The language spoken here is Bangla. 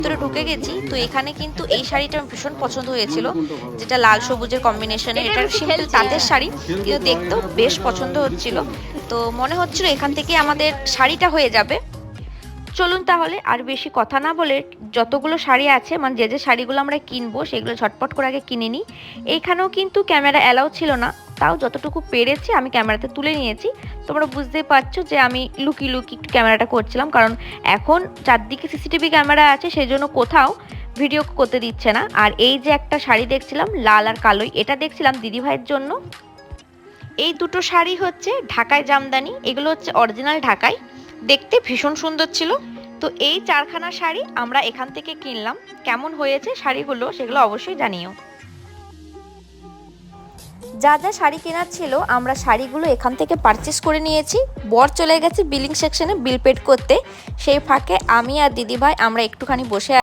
ভিতরে ঢুকে গেছি, তো এখানে কিন্তু এই শাড়িটা ভীষণ পছন্দ হয়েছিল, যেটা লাল সবুজের কম্বিনেশনে। এটা সিম্পল তাঁতের শাড়ি, কিন্তু দেখতেও বেশ পছন্দ হচ্ছিল। তো মনে হচ্ছিল এখান থেকে আমাদের শাড়িটা হয়ে যাবে। চলুন তাহলে আর বেশি কথা না বলে যতগুলো শাড়ি আছে, মানে যে শাড়িগুলো আমরা কিনবো সেগুলো ঝটপট করে আগে কিনে নিই। এইখানেও কিন্তু ক্যামেরা অ্যালাউ ছিল না, তাও যতটুকু পেরেছি আমি ক্যামেরাতে তুলে নিয়েছি। তোমরা বুঝতেই পারছো যে আমি লুকিয়ে লুকিয়ে একটু ক্যামেরাটা করছিলাম, কারণ এখন চারদিকে সিসিটিভি ক্যামেরা আছে, সেই জন্য কোথাও ভিডিও করতে দিচ্ছে না। আর এই যে একটা শাড়ি দেখছিলাম লাল আর কালোই, এটা দেখছিলাম দিদিভাইয়ের জন্য। এই দুটো শাড়ি হচ্ছে ঢাকায় জামদানি, এগুলো হচ্ছে অরিজিনাল ঢাকায়, দেখতে ভীষণ সুন্দর ছিল। তো এই চারখানা শাড়ি আমরা এখান থেকে কিনলাম। কেমন হয়েছে শাড়িগুলো সেগুলো অবশ্যই জানিও। যা যা শাড়ি কেনার ছিল আমরা শাড়িগুলো এখান থেকে পারচেস করে নিয়েছি। বর চলে গেছে বিলিং সেকশনে বিল পেড করতে, সেই ফাঁকে আমি আর দিদিভাই আমরা একটুখানি বসে